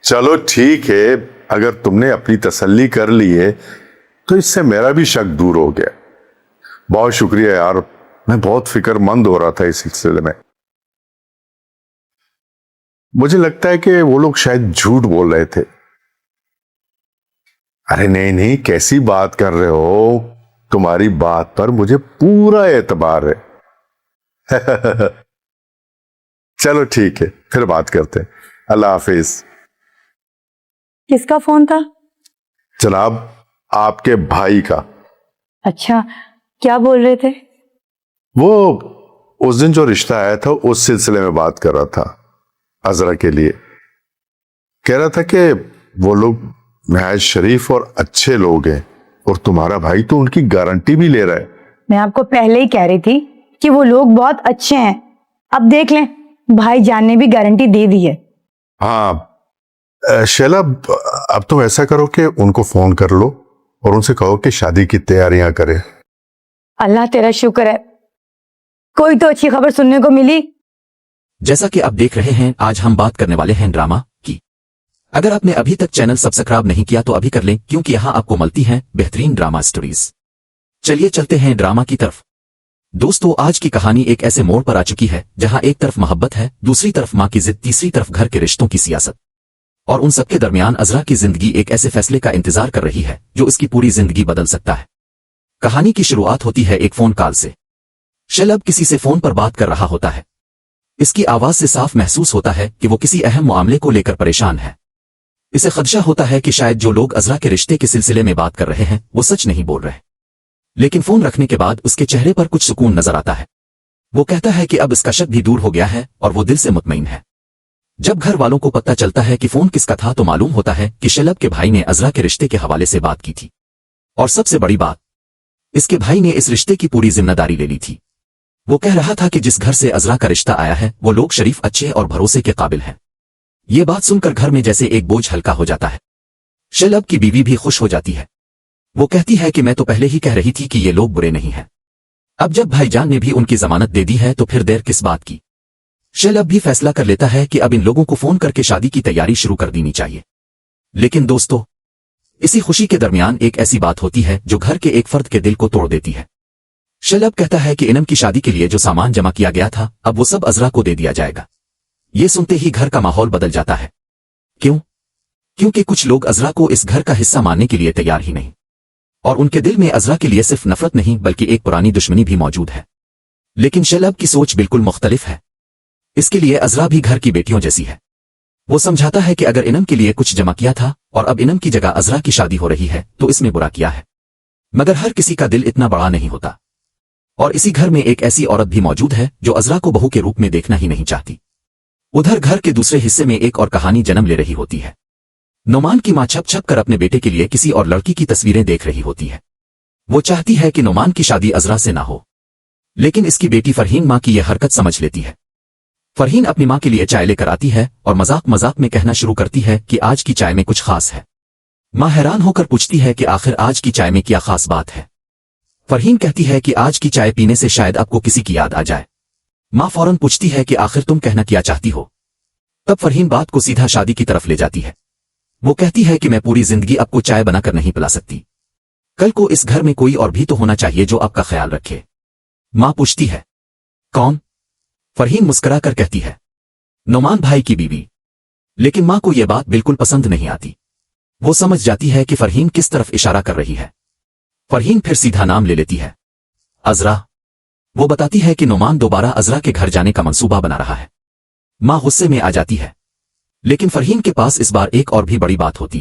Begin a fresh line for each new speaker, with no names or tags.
चलो ठीक है, अगर तुमने अपनी तसल्ली कर ली है तो इससे मेरा भी शक दूर हो गया। बहुत शुक्रिया यार, मैं बहुत फिक्रमंद हो रहा था इस सिलसिले में। मुझे लगता है कि वो लोग शायद झूठ बोल रहे थे। अरे नहीं नहीं, कैसी बात कर रहे हो, तुम्हारी बात पर मुझे पूरा एतबार है। चलो ठीक है, फिर बात करते हैं। अल्लाह हाफिज।
किसका फोन था?
जनाब, आपके भाई का।
अच्छा, क्या बोल रहे थे?
वो उस दिन जो रिश्ता आया था उस सिलसिले में बात कर रहा था, अजरा के लिए। कह रहा था कि वो लोग नहायत शरीफ और अच्छे लोग हैं और तुम्हारा भाई तो उनकी गारंटी भी ले रहा है।
मैं आपको पहले ही कह रही थी कि वो लोग बहुत अच्छे हैं। अब देख लें, भाई जान ने भी गारंटी दे दी है।
हाँ शैला, अब तुम ऐसा करो कि उनको फोन कर लो और उनसे कहो कि शादी की तैयारियां करें।
अल्लाह तेरा शुक्र है, कोई तो अच्छी खबर सुनने को मिली।
जैसा कि आप देख रहे हैं, आज हम बात करने वाले हैं ड्रामा की। अगर आपने अभी तक चैनल सब्सक्राइब नहीं किया तो अभी कर लें, क्योंकि यहाँ आपको मिलती हैं बेहतरीन ड्रामा स्टोरीज। चलिए चलते हैं ड्रामा की तरफ। दोस्तों, आज की कहानी एक ऐसे मोड़ पर आ चुकी है जहां एक तरफ मोहब्बत है, दूसरी तरफ मां की जिद, तीसरी तरफ घर के रिश्तों की सियासत, और उन सबके दरमियान अजरा की जिंदगी एक ऐसे फैसले का इंतजार कर रही है जो इसकी पूरी जिंदगी बदल सकता है। कहानी की शुरुआत होती है एक फोन कॉल से। शैलब किसी से फोन पर बात कर रहा होता है। इसकी आवाज से साफ महसूस होता है कि वो किसी अहम मामले को लेकर परेशान है। इसे खदशा होता है कि शायद जो लोग अजरा के रिश्ते के सिलसिले में बात कर रहे हैं वो सच नहीं बोल रहे। लेकिन फोन रखने के बाद उसके चेहरे पर कुछ सुकून नजर आता है। वो कहता है कि अब इसका शक भी दूर हो गया है और वो दिल से मुतमईन है। जब घर वालों को पता चलता है कि फोन किसका था तो मालूम होता है कि शैलब के भाई ने अजरा के रिश्ते के हवाले से बात की थी। और सबसे बड़ी बात, इसके भाई ने इस रिश्ते की पूरी जिम्मेदारी ले ली थी। वो कह रहा था कि जिस घर से अजरा का रिश्ता आया है वो लोग शरीफ, अच्छे और भरोसे के काबिल हैं। ये बात सुनकर घर में जैसे एक बोझ हल्का हो जाता है। शैलब की बीवी भी खुश हो जाती है। वो कहती है कि मैं तो पहले ही कह रही थी कि ये लोग बुरे नहीं हैं। अब जब भाईजान ने भी उनकी जमानत दे दी है तो फिर देर किस बात की। शैलब भी फैसला कर लेता है कि अब इन लोगों को फोन करके शादी की तैयारी शुरू कर देनी चाहिए। लेकिन दोस्तों, इसी खुशी के दरमियान एक ऐसी बात होती है जो घर के एक फर्द के दिल को तोड़ देती है। शैलब कहता है कि इनम की शादी के लिए जो सामान जमा किया गया था अब वो सब अजरा को दे दिया जाएगा। ये सुनते ही घर का माहौल बदल जाता है। क्यों? क्योंकि कुछ लोग अजरा को इस घर का हिस्सा मानने के लिए तैयार ही नहीं, और उनके दिल में अजरा के लिए सिर्फ नफरत नहीं बल्कि एक पुरानी दुश्मनी भी मौजूद है। लेकिन शैलब की सोच बिल्कुल मुख्तलिफ है। इसके लिए अजरा भी घर की बेटियों जैसी है। वो समझाता है कि अगर इनम के लिए कुछ जमा किया था और अब इनम की जगह अजरा की शादी हो रही है तो इसमें बुरा किया है। मगर हर किसी का दिल इतना बड़ा नहीं होता, और इसी घर में एक ऐसी औरत भी मौजूद है जो अजरा को बहू के रूप में देखना ही नहीं चाहती। उधर घर के दूसरे हिस्से में एक और कहानी जन्म ले रही होती है। नोमान की मां छप छप कर अपने बेटे के लिए किसी और लड़की की तस्वीरें देख रही होती है। वो चाहती है कि नोमान की शादी अजरा से ना हो, लेकिन इसकी बेटी फरहीन मां की यह हरकत समझ लेती है। फरहीन अपनी मां के लिए चाय लेकर आती है और मजाक मजाक में कहना शुरू करती है कि आज की चाय में कुछ खास है। मां हैरान होकर पूछती है कि आखिर आज की चाय में क्या खास बात है। फरहीन कहती है कि आज की चाय पीने से शायद आपको किसी की याद आ जाए। मां फौरन पूछती है कि आखिर तुम कहना क्या चाहती हो। तब फरहीन बात को सीधा शादी की तरफ ले जाती है। वो कहती है कि मैं पूरी जिंदगी आपको चाय बनाकर नहीं पिला सकती। कल को इस घर में कोई और भी तो होना चाहिए जो आपका ख्याल रखे। मां पूछती है, कौन? फरहीन मुस्कुरा कर कहती है, नोमान भाई की बीवी। लेकिन मां को यह बात बिल्कुल पसंद नहीं आती। वो समझ जाती है कि फरहीन किस तरफ इशारा कर रही है। फरहीन फिर सीधा नाम ले लेती है, अजरा। वो बताती है कि नोमान दोबारा अजरा के घर जाने का मंसूबा बना रहा है। मां गुस्से में आ जाती है, लेकिन फरहीन के पास इस बार एक और भी बड़ी बात होती है।